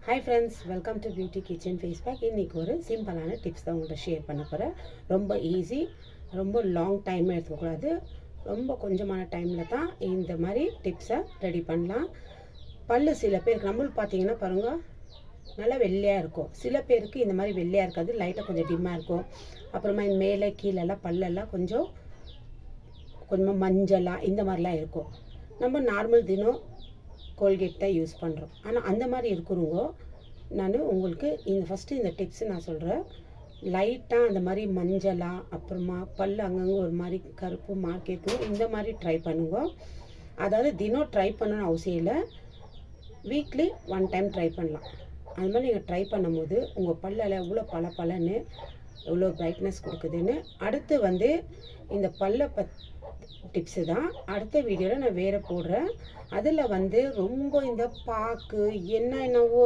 Hi friends, welcome to beauty kitchen face pack. இன்றைக்கி ஒரு சிம்பிளான டிப்ஸ் தான் உங்கள்கிட்ட ஷேர் பண்ண போகிறேன். ரொம்ப ஈஸி, ரொம்ப லாங் டைம் எடுத்துக்கக்கூடாது, ரொம்ப கொஞ்சமான டைமில் தான் இந்த மாதிரி டிப்ஸை ரெடி பண்ணலாம். பல்லு சில பேருக்கு நம்மளுக்கு பார்த்தீங்கன்னா பாருங்கள், நல்லா வெள்ளையாக இருக்கும். சில பேருக்கு இந்த மாதிரி வெள்ளையாக இருக்காது, லைட்டாக கொஞ்சம் டிம்மாக இருக்கும். அப்புறமா மேலே கீழெல்லாம் பல்லெல்லாம் கொஞ்சம் கொஞ்சமாக மஞ்சளாக இந்த மாதிரிலாம் இருக்கும். நம்ம நார்மல் தினம் கோல்கேட் தான் யூஸ் பண்ணுறோம். ஆனால் அந்த மாதிரி இருக்கிறவங்க நான் உங்களுக்கு ஃபஸ்ட்டு இந்த டிப்ஸு நான் சொல்கிறேன். லைட்டாக அந்த மாதிரி மஞ்சளாக, அப்புறமா பல் அங்கங்கே ஒரு மாதிரி கருப்பு மார்க் இருக்கும், இந்த மாதிரி ட்ரை பண்ணுங்க. அதாவது தினம் ட்ரை பண்ணணும்னு அவசியம் இல்லை, வீக்லி 1 டைம் ட்ரை பண்ணலாம். அது மாதிரி நீங்கள் ட்ரை பண்ணும்போது உங்கள் பல்லில் எவ்வளோ பலன்னு எவ்வளோ பிரைட்னஸ் கொடுக்குதுன்னு. அடுத்து இந்த பல்லை டிப்ஸு தான் அடுத்த வீடியோவில் நான் வேறு போடுறேன். அதில் ரொம்ப இந்த பாக்கு என்னவோ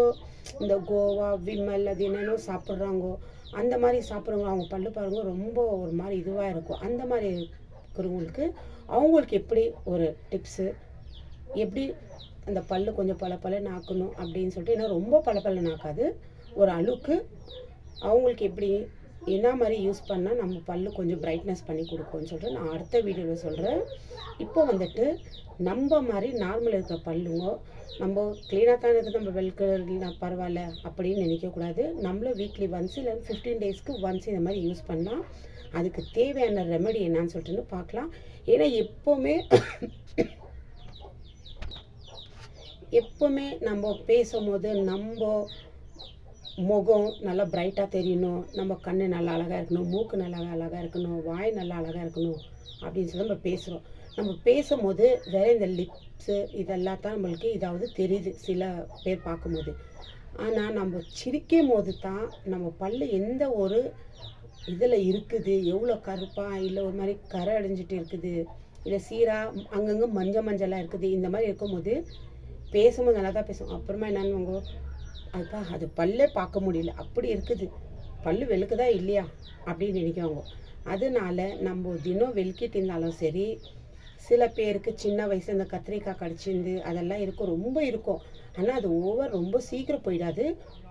இந்த கோவா விமல் அது என்னென்னோ சாப்பிட்றாங்கோ, அந்த மாதிரி சாப்பிட்றவங்க அவங்க பல்லு பாருங்க ரொம்ப ஒரு மாதிரி இதுவாக இருக்கும். அந்த மாதிரி இருக்கிறவங்களுக்கு அவங்களுக்கு எப்படி ஒரு டிப்ஸு, எப்படி அந்த பல்லு கொஞ்சம் பலன்னு ஆக்கணும் அப்படின்னு சொல்லிட்டு, ஏன்னா ரொம்ப பலன்னு ஆக்காது, ஒரு அளவுக்கு அவங்களுக்கு எப்படி என்ன மாதிரி யூஸ் பண்ணால் நம்ம பல்லு கொஞ்சம் பிரைட்னஸ் பண்ணி கொடுக்கும்னு சொல்லிட்டு நான் அடுத்த வீடியோவில் சொல்கிறேன். இப்போ நம்ம மாதிரி நார்மல் இருக்கிற பல்லுங்க நம்ம க்ளீனாக தான் இருக்குது, நம்ம வெல்கல்னா பரவாயில்ல அப்படின்னு நினைக்கக்கூடாது. நம்மளும் வீக்லி ஒன்ஸ் இல்லை 15 டேஸ்க்கு ஒன்ஸ் இந்த மாதிரி யூஸ் பண்ணால் அதுக்கு தேவையான ரெமெடி என்னன்னு சொல்லிட்டு பார்க்கலாம். ஏன்னா எப்போவுமே நம்ம பேசும்போது நம்ம முகம் நல்லா பிரைட்டாக தெரியணும், நம்ம கண் நல்லா அழகாக இருக்கணும், மூக்கு நல்லா அழகாக இருக்கணும், வாய் நல்லா அழகாக இருக்கணும் அப்படின்னு சொல்லி நம்ம பேசுகிறோம். நம்ம பேசும்போது வேறு இந்த லிப்ஸு இதெல்லாம் தான் நம்மளுக்கு இதாவது தெரியுது சில பேர் பார்க்கும்போது. ஆனால் நம்ம சிரிக்கும் போது தான் நம்ம பல்லு எந்த ஒரு இதில் இருக்குது, எவ்வளோ கருப்பாக இல்லை ஒரு மாதிரி கரை அடைஞ்சிட்டு இருக்குது, இல்லை சீராக அங்கங்கே மஞ்சளாக இருக்குது, இந்த மாதிரி இருக்கும்போது பேசும்போது நல்லா தான் பேசுவோம். அப்புறமா என்னன்னு அதுப்பா அது பல்லே பார்க்க முடியல, அப்படி இருக்குது, பல்லு வெளுக்குதா இல்லையா அப்படின்னு நினைக்குவாங்க. அதனால நம்ம தினம் வெளுக்கிட்டு இருந்தாலும் சரி, சில பேருக்கு சின்ன வயசு இந்த கத்திரிக்காய் கடிச்சிருந்து அதெல்லாம் இருக்கும், ரொம்ப இருக்கும். ஆனால் அது ரொம்ப சீக்கிரம் போயிடாது.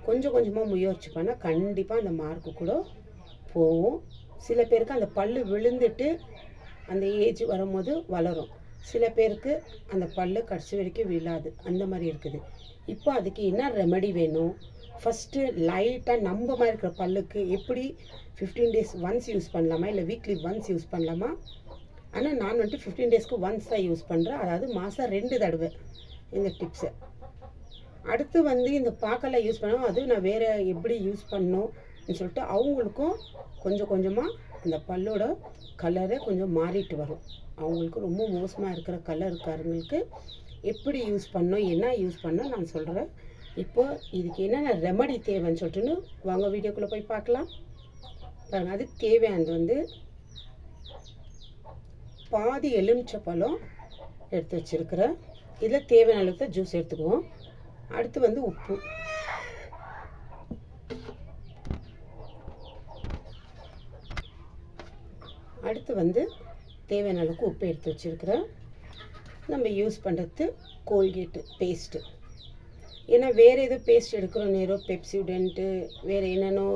கொஞ்சம் கொஞ்சமாக முயற்சி பண்ணால் கண்டிப்பாக அந்த மார்க்கு கூட போகும். சில பேருக்கு அந்த பல்லு விழுந்துட்டு அந்த ஏஜ் வரும்போது வளரும், சில பேருக்கு அந்த பல்லு கடைசி வரைக்கும் விழாது, அந்த மாதிரி இருக்குது. இப்போ அதுக்கு என்ன ரெமெடி வேணும்? ஃபஸ்ட்டு லைட்டாக நம்ம மாதிரி இருக்கிற பல்லுக்கு எப்படி 15 டேஸ் ஒன்ஸ் யூஸ் பண்ணலாமா, இல்லை வீக்லி ஒன்ஸ் யூஸ் பண்ணலாமா? ஆனால் நான் 15 டேஸ்க்கு ஒன்ஸ் தான் யூஸ் பண்ணுறேன், அதாவது மாதம் 2 தடவை இந்த டிப்ஸை. அடுத்து இந்த பாக்கெல்லாம் யூஸ் பண்ணோம், அது நான் வேறு எப்படி யூஸ் பண்ணணும்னு சொல்லிட்டு அவங்களுக்கும் கொஞ்சம் கொஞ்சமாக அந்த பல்லோட கலரே கொஞ்சம் மாறிட்டு வரும். அவங்களுக்கு ரொம்ப மோசமாக இருக்கிற கலர் இருக்காருங்களுக்கு எப்படி யூஸ் பண்ணணும், என்ன யூஸ் பண்ணணும் நான் சொல்கிறேன். இப்போ இதுக்கு என்னென்ன ரெமடி தேவைன்னு சொல்லிட்டுன்னு வாங்க வீடியோக்குள்ளே போய் பார்க்கலாம். பாருங்கள், அதுக்கு தேவையானது பாதி எலுமிச்சை பழம் எடுத்து வச்சுருக்கிறேன். இதில் தேவையான அளவுக்கு ஜூஸ் எடுத்துக்குவோம். அடுத்து உப்பு, அடுத்து தேவையான அளவுக்கு உப்பு எடுத்து வச்சுருக்கிறேன். நம்ம யூஸ் பண்ணுறது கோல்கேட்டு பேஸ்ட்டு. ஏன்னா வேறு எதுவும் பேஸ்ட் எடுக்கிறோம், நேரோ பெப்சிடென்ட்டு வேறு என்னென்னோ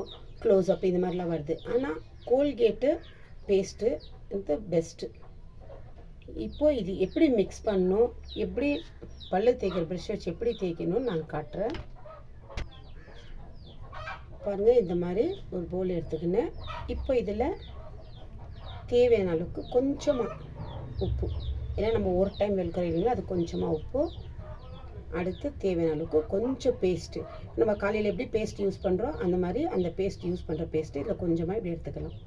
க்ளோஸ்அப் இந்த மாதிரிலாம் வருது. ஆனால் கோல்கேட்டு பேஸ்ட்டு இது பெஸ்ட்டு. இப்போது இது எப்படி மிக்ஸ் பண்ணணும், எப்படி பல்லு தேய்க்கிற ப்ரெஷ் வச்சு எப்படி தேய்க்கணும்னு நான் காட்டுறேன். பாருங்கள், இந்த மாதிரி ஒரு பவுல் எடுத்துக்கினேன். இப்போ இதில் தேவையான அளவுக்கு கொஞ்சமாக உப்பு, ஏன்னா நம்ம ஒரு டைம் வெளுக்கிறோம் இல்லைங்களா, அது கொஞ்சமாக உப்பு. அடுத்து தேவையான அளவுக்கு கொஞ்சம் பேஸ்ட்டு, நம்ம காலையில் எப்படி பேஸ்ட் யூஸ் பண்ணுறோம் அந்த மாதிரி அந்த பேஸ்ட் யூஸ் பண்ணுற பேஸ்ட்டு இதில் கொஞ்சமாக இப்படி எடுத்துக்கலாம்.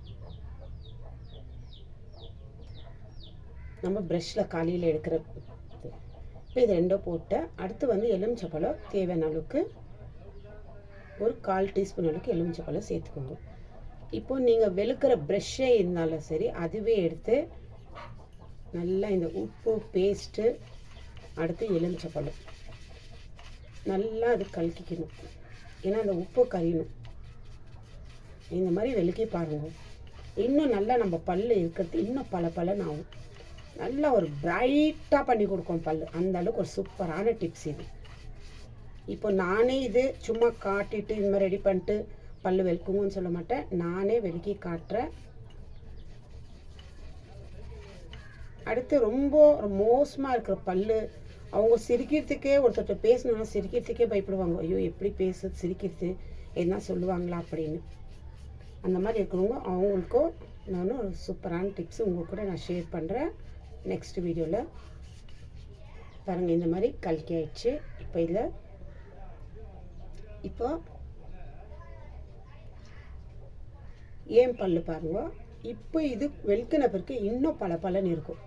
நம்ம ப்ரஷ்ஷில் காலையில் எடுக்கிற இப்போ இது ரெண்டும் போட்டு அடுத்து எலுமிச்சப்பழம் தேவையான அளவுக்கு ஒரு 1/4 டீஸ்பூன் அளவுக்கு எலுமிச்சப்பழம் சேர்த்துக்கோங்க. இப்போது நீங்கள் வெளுக்கிற ப்ரஷ்ஷே இருந்தாலும் சரி, அதுவே எடுத்து நல்லா இந்த உப்பு பேஸ்ட்டு அடுத்து எலுமிச்சப்பழம் நல்லா அது கலக்கிக்கணும், ஏன்னா அந்த உப்பு கரையணும். இந்த மாதிரி வெளுக்கி பாருங்கள், இன்னும் நல்லா நம்ம பல்லு இருக்கிறது இன்னும் பலன்னு ஆகும், நல்லா ஒரு பிரைட்டாக பண்ணி கொடுக்கும் பல்லு. அந்த அளவுக்கு ஒரு சூப்பரான டிப்ஸ் இது. இப்போ நானே இது சும்மா காட்டிட்டு இந்த மாதிரி ரெடி பண்ணிட்டு பல்லு வெளுக்குங்கன்னு சொல்ல மாட்டேன், நானே வெளுக்கி காட்டுறேன். அடுத்து ரொம்ப மோசமாக இருக்கிற பல்லு, அவங்க சிரிக்கிறதுக்கே ஒருத்தர்கிட்ட பேசணும்னா சிரிக்கிறதுக்கே பயப்படுவாங்க. ஐயோ எப்படி பேசுறது, சிரிக்கிறது என்ன சொல்லுவாங்களா அப்படின்னு. அந்த மாதிரி இருக்கிறவங்க அவங்களுக்கும் நான் ஒரு சூப்பரான டிப்ஸ் உங்கள் கூட நான் ஷேர் பண்ணுறேன் நெக்ஸ்ட் வீடியோவில். பாருங்கள், இந்த மாதிரி கல்கி ஆயிடுச்சு. இப்போ இதில் இப்போ ஏன் பல்லு பாருங்க, இப்போ இது வெளுக்கின பிறகு இன்னும் பல பலன்னு இருக்கும்.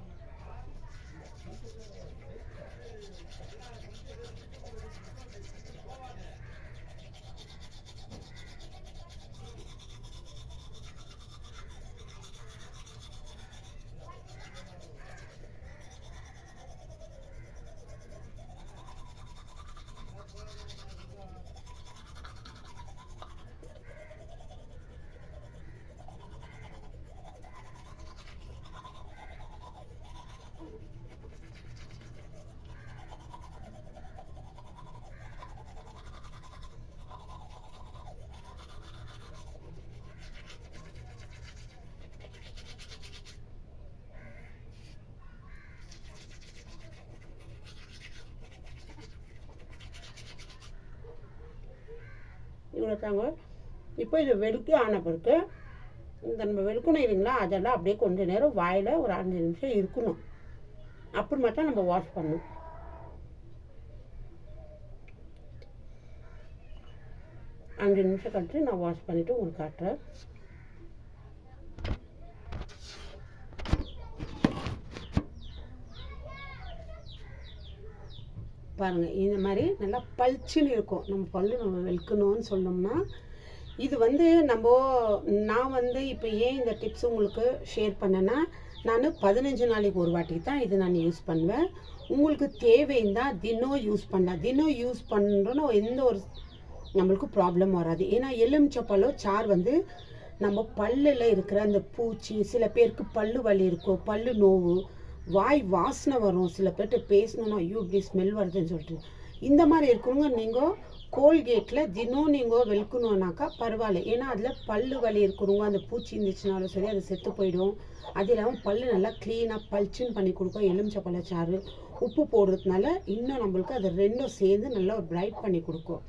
இவ்வளோ தாங்க. இப்போ இது வெளுக்கி ஆன பிறகு இந்த நம்ம வெளுக்கணும் இல்லைங்களா, அதெல்லாம் அப்படியே கொஞ்ச நேரம் வாயில் ஒரு 5 நிமிஷம் இருக்கணும். அப்புறமா தான் நம்ம வாஷ் பண்ணணும். அஞ்சு நிமிஷம் கழிச்சு நான் வாஷ் பண்ணிவிட்டு உங்களுக்கு காட்டுறேன். பாருங்கள், இந்த மாதிரி நல்லா பளிச்சுன்னு இருக்கும். நம்ம பல்லு நம்ம வெளுக்கணும்னு சொன்னோம்னா இது நான் இப்போ ஏன் இந்த டிப்ஸ் உங்களுக்கு ஷேர் பண்ணேன்னா, நான் 15 நாளைக்கு ஒரு வாட்டி தான் இது நான் யூஸ் பண்ணுவேன். உங்களுக்கு தேவைன்னா தினம் யூஸ் பண்ணலாம். தினம் யூஸ் பண்ணுறோன்னா எந்த ஒரு நம்மளுக்கு ப்ராப்ளம் வராது. ஏன்னா எலுமிச்சப்பழம் சாறு நம்ம பல்லில் இருக்கிற அந்த பூச்சி, சில பேருக்கு பல்லு வலி இருக்கும், பல்லு நோவு, வாய் வாசனை வரும், சில பேர்கிட்ட பேசணுன்னா ஐயோ இப்படி ஸ்மெல் வருதுன்னு சொல்லிட்டு. இந்த மாதிரி இருக்கிறவங்க நீங்கள் கோல்கேட்டில் தினம் நீங்கள் வெளுக்கணுன்னாக்கா பரவாயில்ல. ஏன்னா அதில் பல்லு வலி இருக்கிறவங்க அந்த பூச்சி இருந்துச்சுனாலும் சரி அது செத்து போயிடும். அது இல்லாமல் பல்லு நல்லா க்ளீனாக பளிச்சுன்னு பண்ணி கொடுக்கும். எலுமிச்சப்பழச்சாறு உப்பு போடுறதுனால இன்னும் நம்மளுக்கு அது ரெண்டும் சேர்ந்து நல்லா ஒரு பிரைட் பண்ணி கொடுக்கும்.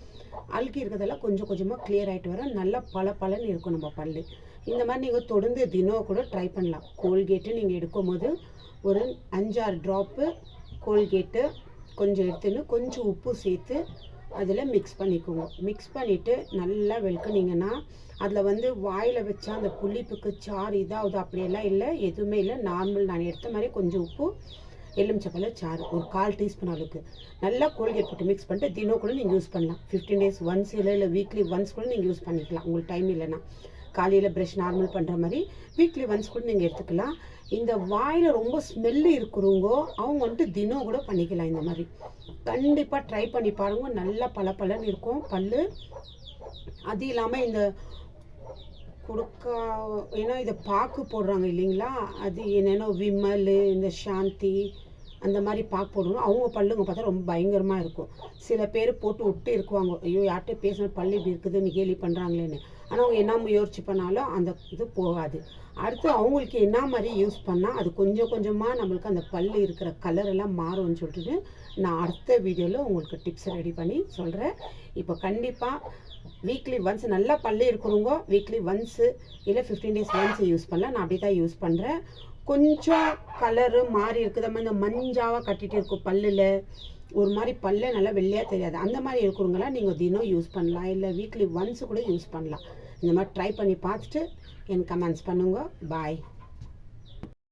அழுக்கி இருக்கிறதெல்லாம் கொஞ்சம் கொஞ்சமாக கிளியர் ஆகிட்டு வர நல்லா பலன்னு இருக்கும் நம்ம பல்லு. இந்த மாதிரி நீங்கள் தொடர்ந்து தினம் கூட ட்ரை பண்ணலாம். கோல்கேட்டு நீங்கள் எடுக்கும் போது ஒரு 5-6 ட்ராப்பு கோல்கேட்டு கொஞ்சம் எடுத்துன்னு கொஞ்சம் உப்பு சேர்த்து அதில் மிக்ஸ் பண்ணிக்கோங்க. மிக்ஸ் பண்ணிவிட்டு நல்லா வெளுக்குனீங்கன்னா அதில் வாயில் வச்சா அந்த புளிப்புக்கு சாறு இதாவது அப்படியெல்லாம் இல்லை, எதுவுமே இல்லை. நார்மல் நான் எடுத்த மாதிரி கொஞ்சம் உப்பு, எலுமிச்சப்பழ சாறு ஒரு 1/4 டீஸ்பூன் அளவுக்கு நல்லா கோல்கேட் போட்டு மிக்ஸ் பண்ணிட்டு தினம் கூட நீங்கள் யூஸ் பண்ணலாம். 15 days ஒன்ஸ் இல்லை வீக்லி ஒன்ஸ் கூட நீங்கள் யூஸ் பண்ணிக்கலாம். உங்களுக்கு டைம் இல்லைன்னா காலையில் ப்ரஷ் நார்மல் பண்ணுற மாதிரி வீக்லி ஒன்ஸ் கூட நீங்கள் எடுத்துக்கலாம். இந்த வாயில் ரொம்ப ஸ்மெல்லு இருக்கிறவங்க அவங்க தினம் கூட பண்ணிக்கலாம். இந்த மாதிரி கண்டிப்பாக ட்ரை பண்ணி பாருங்க. நல்லா பலன்னு இருக்கும் பல்லு. அது இல்லாமல் இந்த கொடுக்கா ஏன்னா இதை பாக்கு போடுறாங்க இல்லைங்களா, அது என்னென்ன விமல், இந்த சாந்தி அந்த மாதிரி பாக்கு போடுவோம். அவங்க பல்லுங்க பார்த்தா ரொம்ப பயங்கரமாக இருக்கும். சில பேர் போட்டு விட்டு இருக்குவாங்க, ஐயோ யார்கிட்ட பேசணும் பல்லு இப்படி இருக்குதுன்னு கேலி பண்ணுறாங்களேன்னு. ஆனால் அவங்க என்ன முயற்சி பண்ணாலும் அந்த இது போகாது. அடுத்து அவங்களுக்கு என்ன மாதிரி யூஸ் பண்ணால் அது கொஞ்சம் கொஞ்சமாக நம்மளுக்கு அந்த பல்லு இருக்கிற கலர் எல்லாம் மாறும்னு சொல்லிட்டு நான் அடுத்த வீடியோவில் உங்களுக்கு டிப்ஸ் ரெடி பண்ணி சொல்கிறேன். இப்போ கண்டிப்பாக வீக்லி ஒன்ஸ் நல்லா பல்லு இருக்கிறவங்க வீக்லி ஒன்ஸு இல்லை 15 days ஒன்ஸ் யூஸ் பண்ணலாம். நான் அப்படி தான் யூஸ் பண்ணுறேன். கொஞ்சம் கலரு மாறி இருக்குது, இந்த மஞ்சாவாக கட்டிகிட்டு இருக்கும் பல்லில், ஒரு மாதிரி பல்ல நல்லா வெள்ளையாக தெரியாது, அந்த மாதிரி இருக்கிறவங்களாம் நீங்கள் தினம் யூஸ் பண்ணலாம். இல்லை வீக்லி ஒன்ஸ் கூட யூஸ் பண்ணலாம். இந்த மாதிரி ட்ரை பண்ணி பார்த்துட்டு எனக்கு கமெண்ட்ஸ் பண்ணுங்க. பாய்.